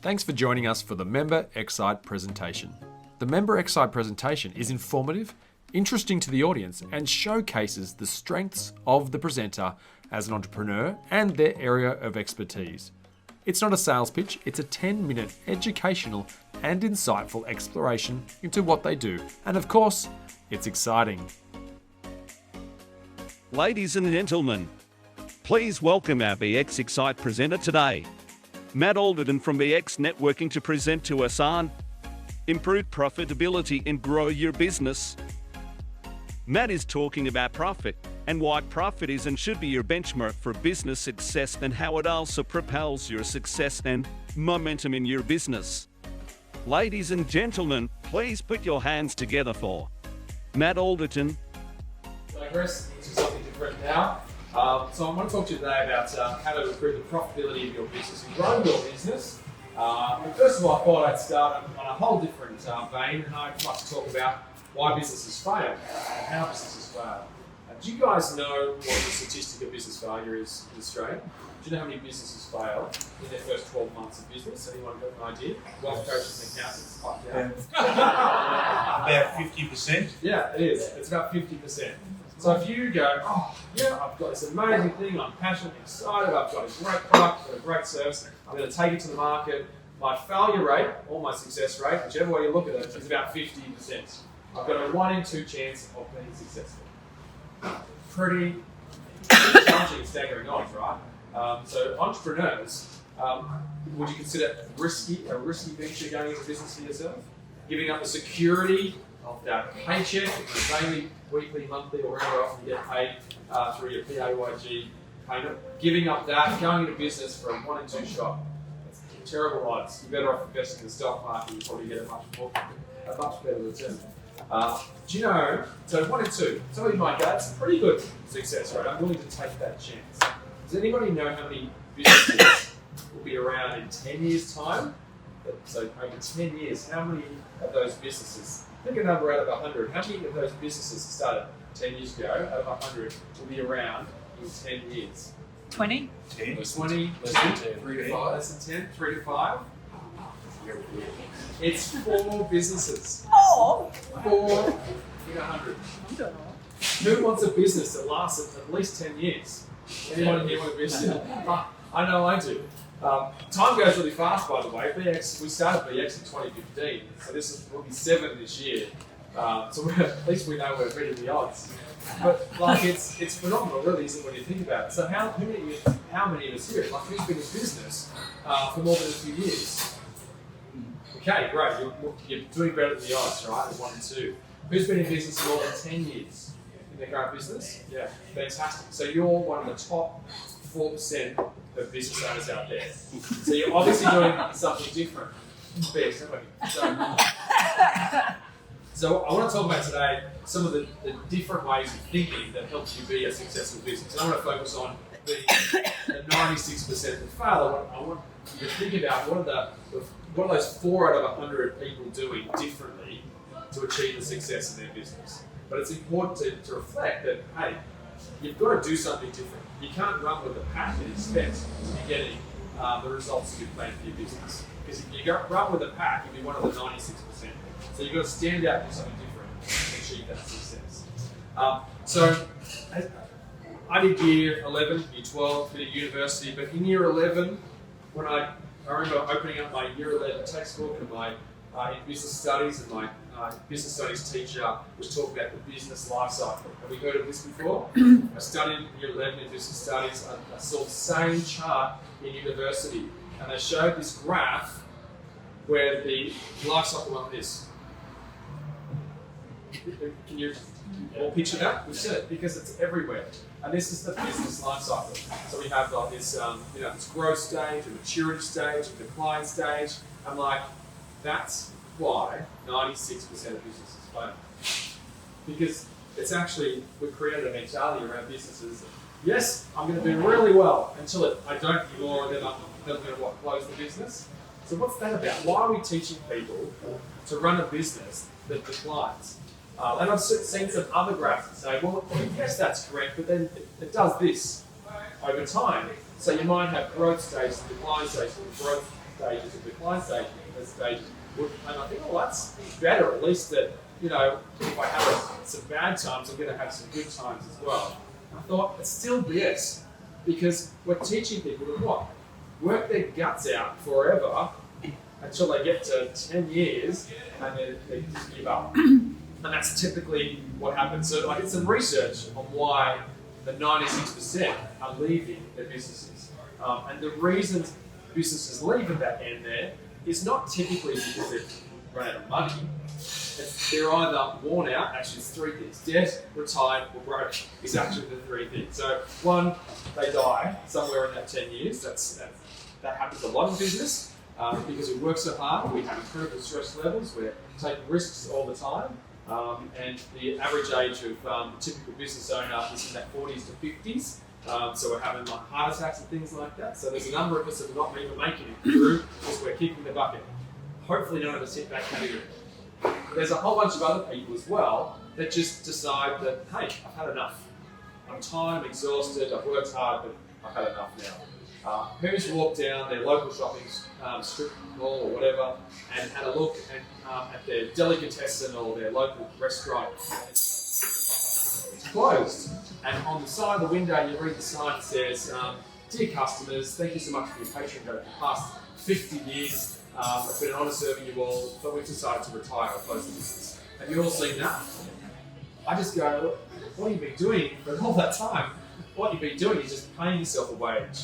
Thanks for joining us for the Member xCite presentation. The Member xCite presentation is informative, interesting to the audience, and showcases the strengths of the presenter as an entrepreneur and their area of expertise. It's not a sales pitch, it's a 10-minute educational and insightful exploration into what they do. And of course, it's exciting. Ladies and gentlemen, please welcome our xCite presenter today, Matt Alderton from X Networking, to present to us on improve profitability and grow your business. Matt is talking about profit and why profit is and should be your benchmark for business success, and how it also propels your success and momentum in your business. Ladies and gentlemen, please put your hands together for Matt Alderton. So Chris, this is something different now. So I want to talk to you today about how to improve the profitability of your business and grow your business. But first of all, I thought I'd start on a whole different vein, and I'd like to talk about why businesses fail and how businesses fail. Do you guys know what the statistic of business failure is in Australia? Do you know how many businesses fail in their first 12 months of business? Anyone got an idea? Wealth coaches and accountants. About 50%. Yeah, it is. It's about 50%. So if you go, oh yeah, I've got this amazing thing, I'm passionate, excited, I've got a great product, I've got a great service, I'm going to take it to the market, my failure rate, or my success rate, whichever way you look at it, is about 50%. I've got a 1 in 2 chance of being successful. Pretty challenging and staggering odds, right? So entrepreneurs, would you consider a risky venture going into business for yourself? Giving up the security of that paycheck, daily, weekly, monthly, or whatever often you get paid through your PAYG payment. Giving up that, going into business for a 1 in 2 shot. That's terrible odds. You're better off investing in the stock market, you probably get a much better return. Do you know, so 1 in 2, some of you might go, that's a pretty good success rate. I'm willing to take that chance. Does anybody know how many businesses will be around in 10 years' time? So over 10 years, how many of those businesses, pick a number out of 100, how many of those businesses started 10 years ago out of 100 will be around in 10 years? 20? 10. 20, less than 10, 3 to 5, less than 10, 3 to 5. It's 4 businesses. Oh! 4 in 100. I don't know. Who wants a business that lasts at least 10 years? Anyone here want a business? I know I do. Time goes really fast, by the way. We started BX in 2015, so this will be 7 this year. So at least we know we're beating the odds. But like it's phenomenal, really, isn't it, when you think about it? So how many of us here? Like, who's been in business for more than a few years? Okay, great. You're doing better than the odds, right? 1 and 2. Who's been in business for more than 10 years in their current business? Yeah, fantastic. So you're one of the top 4% of business owners out there. So you're obviously doing something different. So I want to talk about today some of the different ways of thinking that helps you be a successful business. And I want to focus on the 96% that fail. I want you to think about what are those 4 out of 100 people doing differently to achieve the success in their business. But it's important to reflect that, hey, you've got to do something different. You can't run with the pack and expect to be getting the results that you plan for your business. Because if you run with the pack, you'll be one of the 96%. So you've got to stand out and do something different to achieve that success. So I did year 11, year 12, bit of university, but in year 11, when I remember opening up my year 11 textbook and my in business studies, and my business studies teacher was talking about the business life cycle. Have we heard of this before? I studied year 11 in business studies. I saw the same chart in university, and they showed this graph where the life cycle went like this. Can you all picture that? We've seen it because it's everywhere. And this is the business life cycle. So we have like this, this growth stage, a maturity stage, a decline stage. I'm like, that's why 96% of businesses fail. Because it's actually, we've created a mentality around businesses. Yes, I'm going to do really well until I don't anymore, and then I'm going to close the business. So what's that about? Why are we teaching people to run a business that declines? And I've seen some other graphs that say, well, yes, that's correct, but then it does this. over time. So you might have growth stages, decline stages, growth stages, and decline stages. And I think, well, that's better, at least that, you know, if I have some bad times, I'm going to have some good times as well. I thought, it's still BS, because we're teaching people to what? Work their guts out forever until they get to 10 years and then they just give up. And that's typically what happens. So I did some research on why the 96% are leaving their businesses. And the reasons businesses leave at that end there is not typically because they've run out of money. They're either worn out, actually it's three things: debt, retired, or broke is actually the three things. So one, they die somewhere in that 10 years. That happens a lot in business because we work so hard, we have incredible stress levels, we're taking risks all the time. And the average age of the typical business owner is in that 40s to 50s. So we're having like heart attacks and things like that. So there's a number of us that are not even making it through because we're kicking the bucket. Hopefully none of us hit that category. There's a whole bunch of other people as well that just decide that, hey, I've had enough. I'm tired, I'm exhausted, I've worked hard, but I've had enough now. Who's walked down their local shopping strip mall or whatever and had a look at their delicatessen or their local restaurant? It's closed. And on the side of the window, you read the sign that says, "Dear customers, thank you so much for your patronage over the past 50 years. It's been an honour serving you all, but we've decided to retire or close the business." Have you all seen that? I just go, what have you been doing for all that time? What you've been doing is just paying yourself a wage,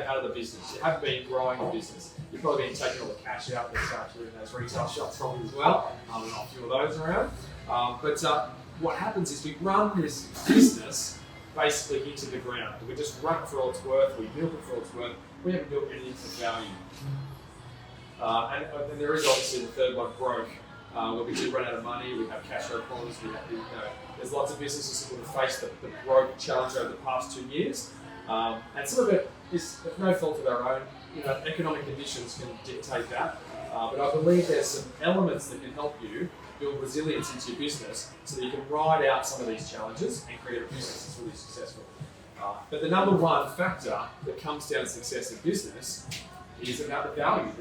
out of the business. You haven't been growing the business. You've probably been taking all the cash out that's actually in those retail shops probably as well. And a few of those around. But what happens is we run this business basically into the ground. We just run it for all it's worth. We milk it for all it's worth. We haven't built anything for value. And there is obviously the third one, broke, where we do run out of money, we have cash flow problems, there's lots of businesses that have faced the broke challenge over the past 2 years. And some of it is no fault of our own. Economic conditions can dictate that. But I believe there's some elements that can help you build resilience into your business so that you can ride out some of these challenges and create a business that's really successful. But the number one factor that comes down to success in business is about the value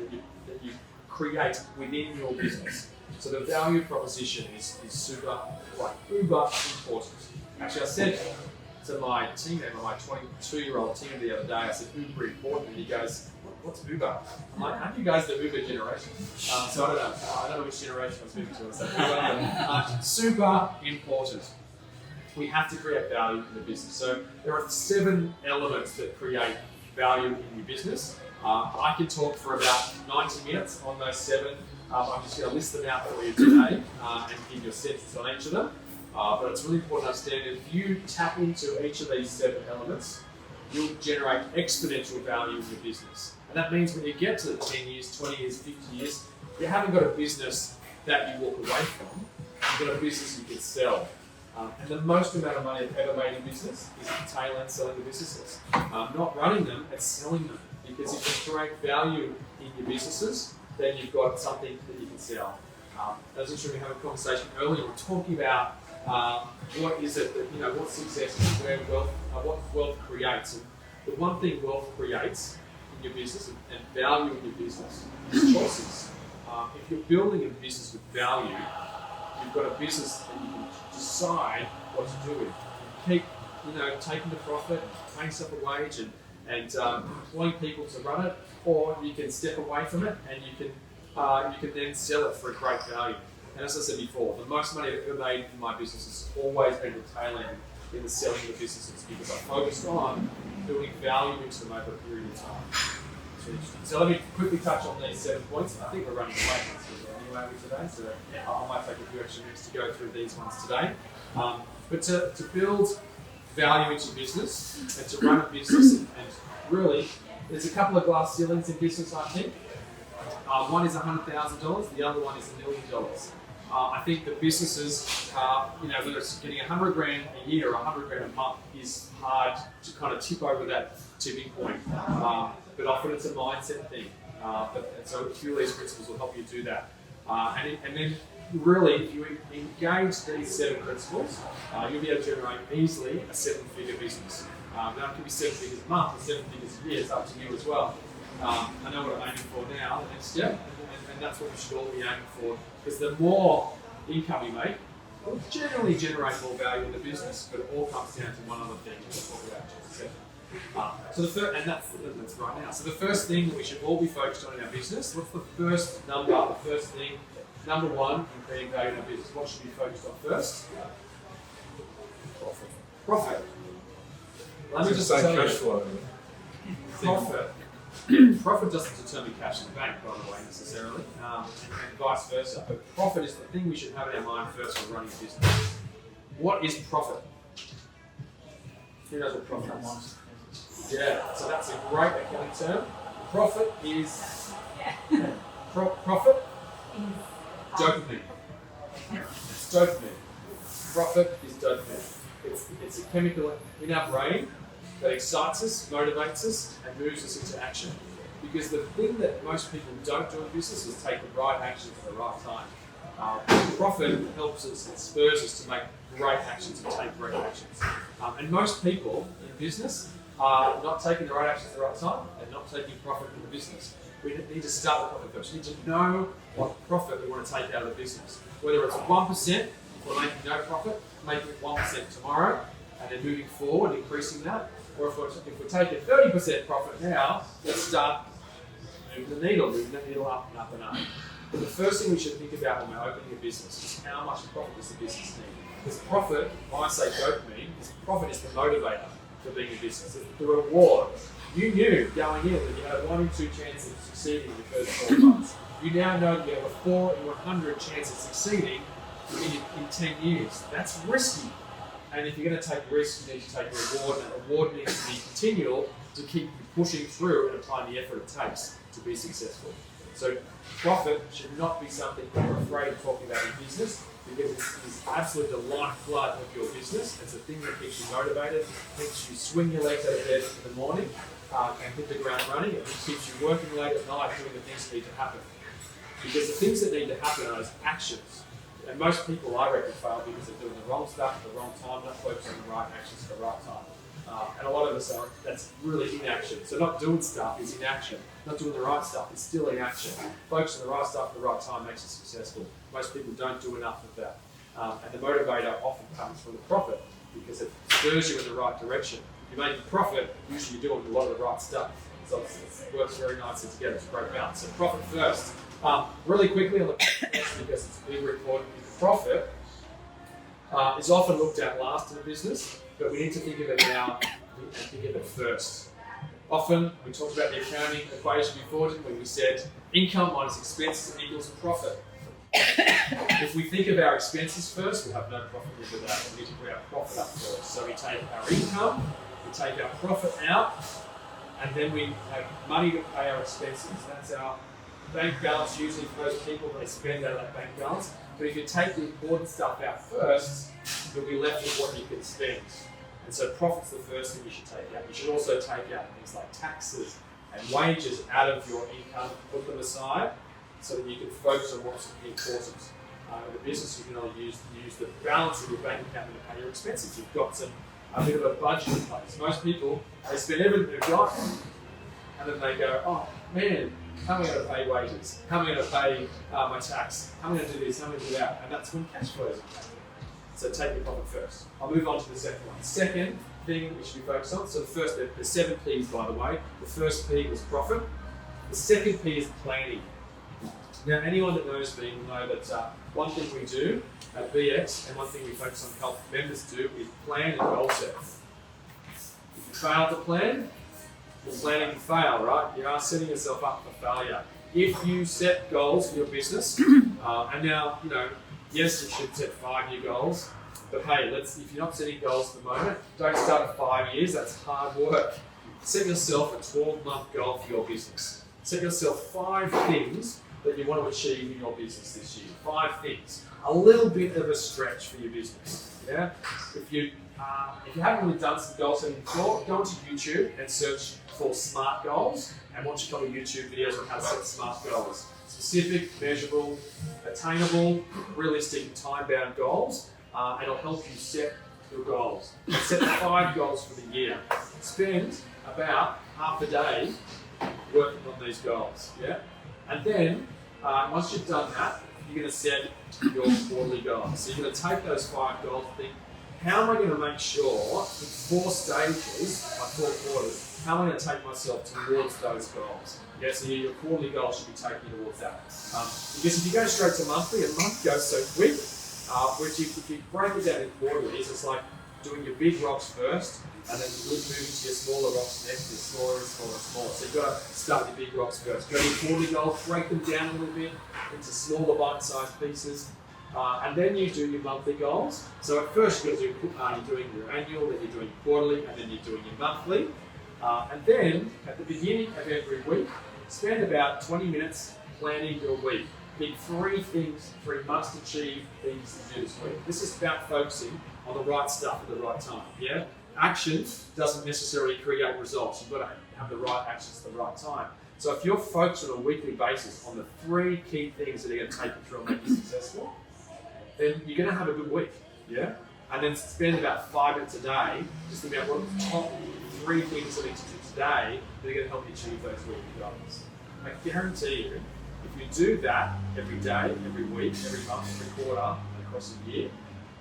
that you create within your business. So the value proposition is super, uber important. Actually, I said to my team member, my 22-year-old team the other day, I said, uber important, and he goes, what's Uber? I'm like, aren't you guys the Uber generation? So I don't know. I don't know which generation I was moving to. So super important. We have to create value in the business. So there are 7 elements that create value in your business. I can talk for about 90 minutes on those 7. I'm just going to list them out for you today and give you a sense on each of them. But it's really important to understand that if you tap into each of these 7 elements, you'll generate exponential value in your business. And that means when you get to the 10 years, 20 years, 50 years, you haven't got a business that you walk away from. You've got a business you can sell. And the most amount of money I've ever made in business is at the tail end selling the businesses. Not running them, it's selling them. Because if you create value in your businesses, then you've got something that you can sell. I was interested in having a conversation earlier. We're talking about what is it that, what success is, where wealth, what wealth creates. And the one thing wealth creates in your business and value in your business is choices. If you're building a business with value, you've got a business that you can decide what to do with. You keep, taking the profit, paying yourself a wage, and employing people to run it, or you can step away from it and you can then sell it for a great value. And as I said before, the most money I've ever made in my business has always been the tail end in the selling of the businesses because I focused on building value into them over a period of time. It's really interesting. So let me quickly touch on these 7 points. I think we're running away anyway today, so I might take a few extra minutes to go through these ones today. But to build value into your business and to run a business, and really, there's a couple of glass ceilings in business, I think. One is $100,000, the other one is $1 million. I think the businesses, whether it's getting $100 grand a year or $100 grand a month is hard to kind of tip over that tipping point. But often it's a mindset thing. So a few of these principles will help you do that. And then really, if you engage these 7 principles, you'll be able to generate easily a 7-figure business. Now it could be 7 figures a month or 7 figures a year. It's up to you as well. I know what I'm aiming for now, the next step, and that's what we should all be aiming for. Because the more income you make, will generally generate more value in the business, but it all comes down to one other thing, which we'll talk about in just a second. So the first, and that's right now. So the first thing that we should all be focused on in our business, what's the first number, the first thing, number one in creating value in our business? What should we be focused on first? Profit. Let me just tell cash you, flow. profit doesn't determine cash in the bank, by the way, necessarily, and vice versa. But profit is the thing we should have in our mind first when running a business. What is profit? Who knows what profit is? Yeah, so that's a great accounting term. Profit is profit. Dopamine. It's dopamine. Profit is dopamine. It's a chemical in our brain that excites us, motivates us, and moves us into action. Because the thing that most people don't do in business is take the right actions at the right time. Profit helps us, it spurs us to make great actions and take great actions. And most people in business are not taking the right actions at the right time and not taking profit in the business. We need to start with profit first. We need to know what profit we want to take out of the business. Whether it's 1%, if we're making no profit, making it 1% tomorrow, and then moving forward, increasing that. Or if we're taking 30% profit now, let's start moving the needle up and up and up. But the first thing we should think about when we're opening a business is how much profit does the business need? Because profit, when I say dopamine, profit is the motivator for being a business. It's the reward. You knew going in that you had a 1 in 2 chance of succeeding in your first 12 months. You now know that you have a 4 in 100 chance of succeeding in 10 years. That's risky. And if you're going to take risks, you need to take a reward, and the reward needs to be continual to keep you pushing through and applying the effort it takes to be successful. So profit should not be something you're afraid of talking about in business, because it's absolutely the lifeblood of your business. It's a thing that keeps you motivated, makes you swing your legs out of bed in the morning and hit the ground running. It keeps you working late at night doing the things that need to happen. Because the things that need to happen are those actions. And most people, I reckon, fail because they're doing the wrong stuff at the wrong time, not focusing on the right actions at the right time. And a lot of us are, that's really inaction. So not doing stuff is inaction. Not doing the right stuff is still inaction. Focusing on the right stuff at the right time makes you successful. Most people don't do enough of that. And the motivator often comes from the profit because it spurs you in the right direction. If you're making profit, usually you're doing a lot of the right stuff. So it works very nicely together. It's a great balance. So profit first. Really quickly on the profit first, because it's super important. Profit is often looked at last in a business, but we need to think of it now and think of it first. Often, we talked about the accounting equation before, didn't we? We said income minus expenses equals profit. If we think of our expenses first, we'll have no profit with that. We need to put our profit up first. So we take our income, we take our profit out, and then we have money to pay our expenses. That's our bank balance. Usually for those people, they spend out of that bank balance. But if you take the important stuff out first, you'll be left with what you can spend. And so profit's the first thing you should take out. You should also take out things like taxes and wages out of your income, put them aside, so that you can focus on what's important. In the business, you can only use the balance of your bank account to pay your expenses. You've got a bit of a budget in place. Most people, they spend everything they've got, and then they go, oh man, how am I going to pay wages? How am I going to pay my tax? How am I going to do this? How am I going to do that? And that's when cash flow is impacted. So take your profit first. I'll move on to the second one. Second thing we should be focused on. So the first, there's 7 P's by the way. The first P was profit. The second P is planning. Now, anyone that knows me will know that one thing we do at BX and one thing we focus on help members do is plan and goal set. If you fail to plan, you're planning to fail, right? You are setting yourself up for failure. If you set goals for your business, and now, yes, you should set 5-year goals, but hey, if you're not setting goals at the moment, don't start at 5 years, that's hard work. Set yourself a 12-month goal for your business. Set yourself 5 things that you want to achieve in your business this year. 5 things. A little bit of a stretch for your business. Yeah? If you haven't really done some goal setting before, go onto YouTube and search for SMART goals and watch a couple of YouTube videos on how to set SMART goals. Specific, measurable, attainable, realistic, time-bound goals, and it'll help you set your goals. Set 5 goals for the year. spend about half a day working on these goals, yeah? And then, once you've done that, you're going to set your quarterly goals. So you're going to take those 5 goals and think, how am I going to make sure in 4 stages, like 4 quarters, how am I going to take myself towards those goals? Yeah, so your quarterly goals should be taking you towards that. Because if you go straight to monthly, a month goes so quick, whereas if you break it down in quarterlies, it's like doing your big rocks first, and then moving to your smaller rocks next, your smaller and smaller and smaller. So you've got to start your big rocks first. Go to your quarterly goals, break them down a little bit into smaller bite-sized pieces, and then you do your monthly goals. So at first you're doing your annual, then you're doing your quarterly, and then you're doing your monthly. And then at the beginning of every week, spend about 20 minutes planning your week. Pick 3 things, 3 must-achieve things to do this week. This is about focusing on the right stuff at the right time. Yeah, action doesn't necessarily create results. You've got to have the right actions at the right time. So if you're focused on a weekly basis on the 3 key things that are going to take you through and make you successful, then you're going to have a good week. Yeah, and then spend about 5 minutes a day just about what the top 3 things that you need to do today that are going to help you achieve those weekly goals. I guarantee you, if you do that every day, every week, every month, every quarter, and across a year,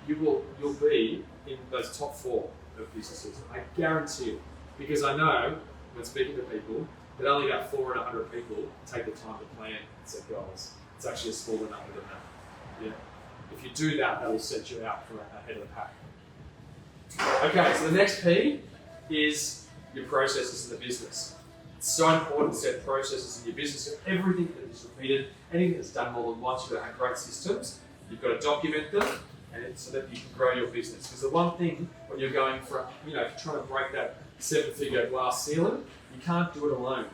you'll be in those top 4 of businesses. I guarantee it. Because I know, when speaking to people, that only about 4 in 100 people take the time to plan and set goals. It's actually a smaller number than that. Yeah. If you do that, that will set you out for ahead of the pack. Okay, so the next P is your processes in the business. It's so important to set processes in your business. So everything that is repeated, anything that's done more than once, you've got to have great systems. You've got to document them, and so that you can grow your business. Because the one thing when you're going for, if you're trying to break that 7-figure glass ceiling, you can't do it alone.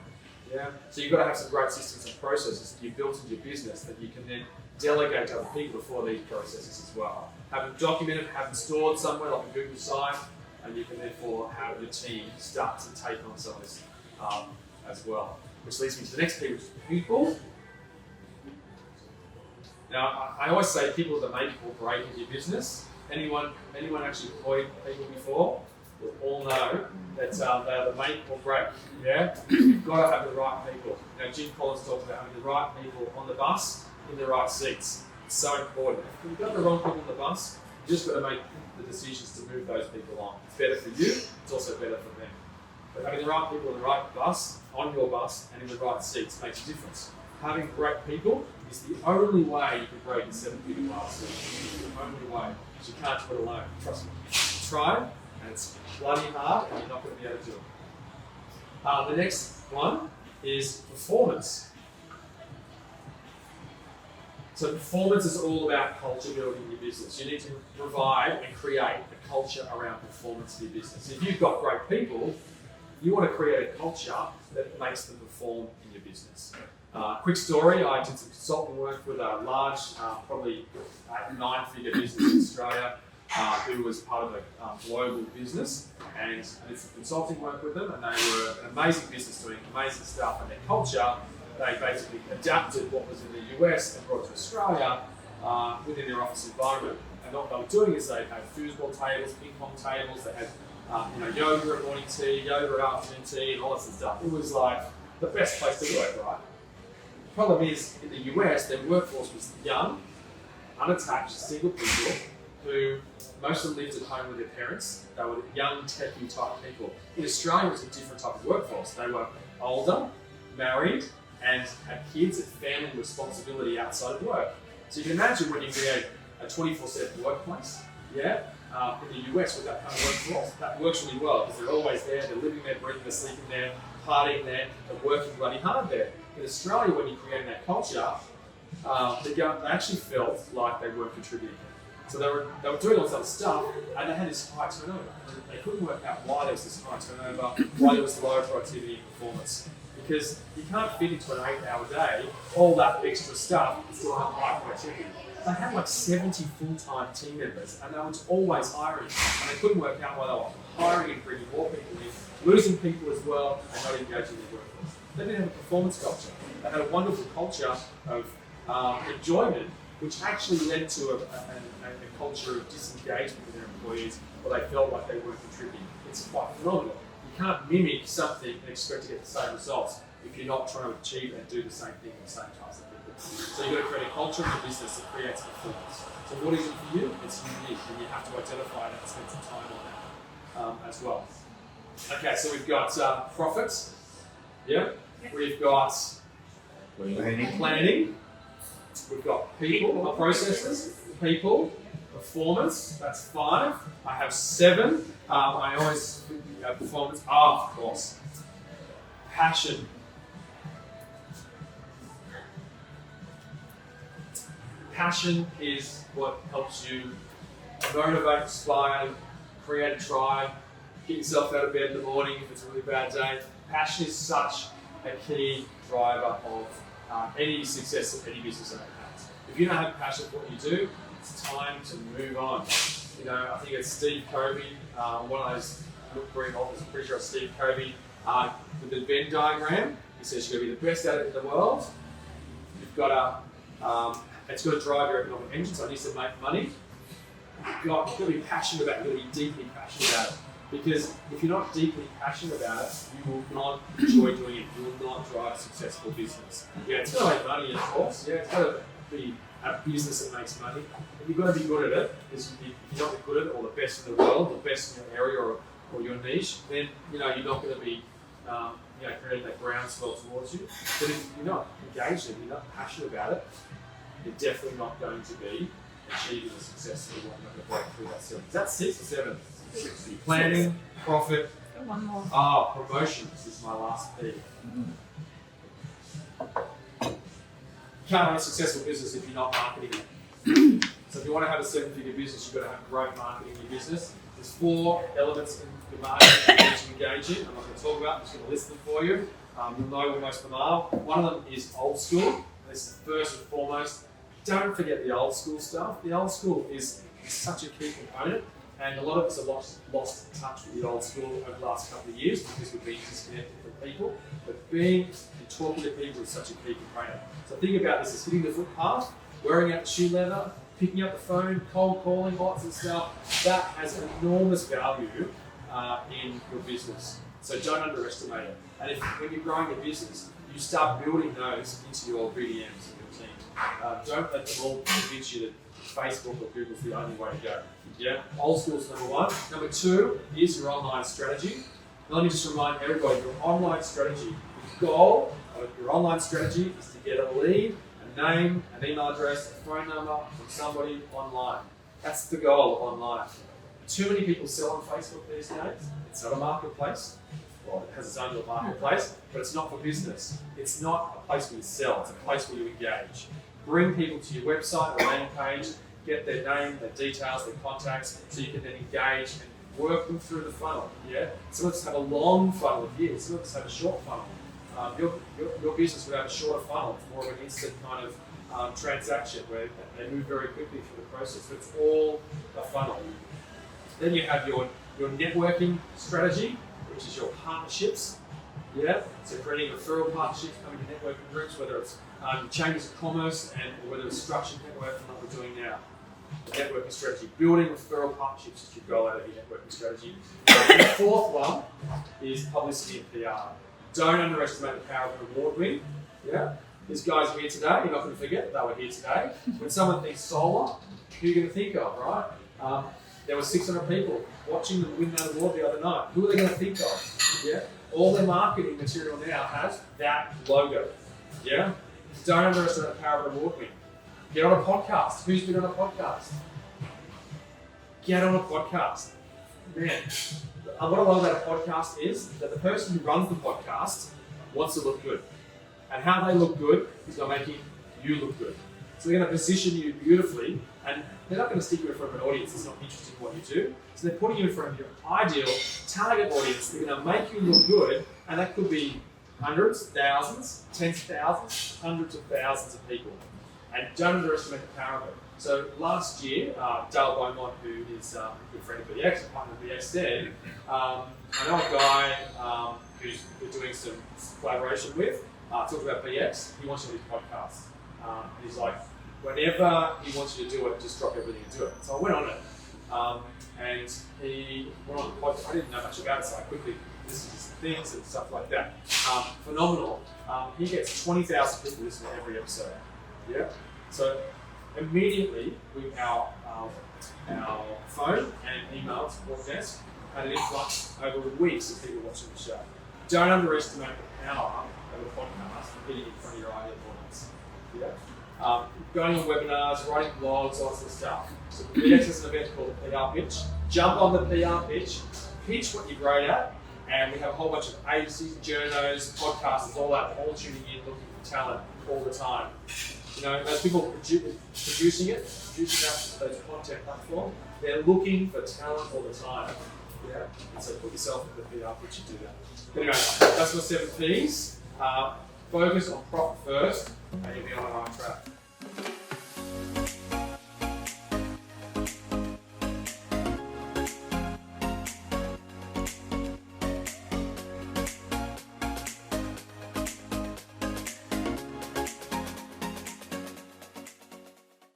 Yeah. So you've got to have some great systems and processes that you've built into your business that you can then delegate to other people for these processes as well. Have them documented, have them stored somewhere like a Google site, and you can therefore have your team start to take on some of this as well. Which leads me to the next P, which is people. Now, I always say people are the make or break in your business. Anyone actually employed people before will all know that they are the make or break. Yeah, you've got to have the right people. Jim Collins talks about having the right people on the bus in the right seats. It's so important. If you've got the wrong people on the bus, you just got to make the decisions to move those people on. It's better for you. It's also better for them. But having the right people on the right bus, on your bus, and in the right seats makes a difference. Having great people is the only way you can break a 7-figure glass ceiling. It's the only way. Because you can't do it alone. Trust me. Try, and it's bloody hard, and you're not going to be able to do it. The next one is performance. So performance is all about culture building in your business. You need to provide and create a culture around performance in your business. If you've got great people, you want to create a culture that makes them perform in your business. Quick story, I did some consulting work with a large, probably 8-9-figure business in Australia who was part of a global business, and I did some consulting work with them, and they were an amazing business doing amazing stuff, and their culture, they basically adapted what was in the US and brought it to Australia within their office environment. And what they were doing is they had foosball tables, ping pong tables, they had yoga at morning tea, yoga at afternoon tea, and all this stuff. It was like the best place to work, right? The problem is, in the US, their workforce was young, unattached, single people who most of them lived at home with their parents. They were young, techie type people. In Australia, it was a different type of workforce. They were older, married, and had kids and family responsibility outside of work. So you can imagine when you create a 24/7 workplace, in the US with that kind of workforce, that works really well because they're always there, they're living there, breathing there, sleeping there, partying there, they're working bloody hard there. In Australia, when you're creating that culture, they actually felt like they weren't contributing. So they were doing all this other stuff, and they had this high turnover. They couldn't work out why there was this high turnover, why there was low productivity and performance. Because you can't fit into an 8-hour day all that extra stuff and still have high productivity. They had like 70 full-time team members, and they were always hiring, and they couldn't work out why they were hiring and bringing more people in, losing people as well, and not engaging in the workforce. They didn't have a performance culture. They had a wonderful culture of enjoyment, which actually led to a culture of disengagement with their employees, where they felt like they weren't contributing. It's quite phenomenal. You can't mimic something and expect to get the same results if you're not trying to achieve and do the same thing with the same types of people. So you've got to create a culture in your business that creates performance. So what is it for you? It's unique, and you have to identify that and spend some time on that as well. Okay, so we've got profits. Yeah. We've got planning. We've got people, processes, people, performance. That's 5. I have 7. I always performance. Of course. Passion. Passion is what helps you motivate, inspire, create a tribe, get yourself out of bed in the morning if it's a really bad day. Passion is such a key driver of any success of any business owner has. If you don't have passion for what you do, it's time to move on. You know, I think it's Steve Covey, one of those green authors, I'm pretty sure it's Steve Covey, with the Venn diagram. He says you've got to be the best at it in the world. You've got to, it's got to drive your economic engine, so it needs to make money. You've got to be passionate about it, you've got to be deeply passionate about it. Because if you're not deeply passionate about it, you will not enjoy doing it. You will not drive a successful business. Yeah, it's got to make money, of course. Yeah, it's got to be a business that makes money. But you've got to be good at it. Because if you're not good at it, or the best in the world, the best in your area or your niche, then you're not going to be creating that groundswell towards you. But if you're not engaged in it, you're not passionate about it, you're definitely not going to be achieving the success that you want. You're not going to break through that ceiling. Is that 6 or 7? Planning, profit. One more. Promotions is my last P. You can't have a successful business if you're not marketing it. So if you want to have a 7-figure business, you've got to have great marketing in your business. There's 4 elements in your marketing that you need to engage in. I'm not going to talk about them, I'm just going to list them for you. You'll know what most of them are. One of them is old school. This is first and foremost. Don't forget the old school stuff. The old school is such a key component. And a lot of us have lost touch with the old school over the last couple of years because we've been disconnected from people. But being and talking to people is such a key component. So think about this as hitting the footpath, wearing out the shoe leather, picking up the phone, cold calling, lots of stuff. That has enormous value in your business. So don't underestimate it. And when you're growing your business, you start building those into your BDMs and your team. Don't let them all convince you that Facebook or Google's the only way to go. Yeah, old school's number 1. Number 2 is your online strategy. Now let me just remind everybody, your online strategy, the goal of your online strategy is to get a lead, a name, an email address, a phone number from somebody online. That's the goal of online. Too many people sell on Facebook these days. It's not a marketplace. Well, it has its own little marketplace, but it's not for business. It's not a place where you sell, it's a place where you engage. Bring people to your website or landing page, get their name, their details, their contacts, so you can then engage and work them through the funnel. Yeah. Some of us have a long funnel of years. Some of us have a short funnel. Your business would have a shorter funnel. It's more of an instant kind of transaction where they move very quickly through the process. But it's all a funnel. Then you have your networking strategy, which is your partnerships. Yeah. So creating referral partnerships, coming to networking groups, whether it's chambers of commerce or whether it's structured networking like we're doing now. The networking strategy, building referral partnerships is your goal out of your networking strategy. The 4th one is publicity and PR. Don't underestimate the power of an award win. Yeah, these guys are here today. You're not going to forget that they were here today. When someone thinks solar, who are you going to think of, right? There were 600 people watching them win that award the other night. Who are they going to think of? Yeah, all their marketing material now has that logo. Yeah, don't underestimate the power of an award win. Get on a podcast. Who's been on a podcast? Get on a podcast. Man, what I love about a podcast is that the person who runs the podcast wants to look good. And how they look good is by making you look good. So they're going to position you beautifully, and they're not going to stick you in front of an audience that's not interested in what you do. So they're putting you in front of your ideal target audience. They're going to make you look good, and that could be hundreds, thousands, tens of thousands, hundreds of thousands of people. And don't underestimate the power of it. So last year, Dale Beaumont, who is a good friend of BX, a partner of BX, said, I know a guy who's we're doing some collaboration with, talking about BX, he wants you to do his podcast. And he's like, whenever he wants you to do it, just drop everything and do it. So I went on it. And he went on the podcast. I didn't know much about it, so I quickly this is things and stuff like that. Phenomenal. He gets 20,000 people listening to every episode. Yeah. So immediately with our phone and email support desk had an influx over weeks of people watching the show. Don't underestimate the power of a podcast getting in front of your ideal audience. Yeah. Going on webinars, writing blogs, all sorts of stuff. So the BX is an event called the PR Pitch. Jump on the PR pitch what you're great at, and we have a whole bunch of agencies, journos, podcasters, all tuning in, looking for talent all the time. You know, those people producing that those content platforms, they're looking for talent all the time. Yeah. And so put yourself in the PR pitch and do that. Anyway, that's my 7 P's. Focus on profit first, and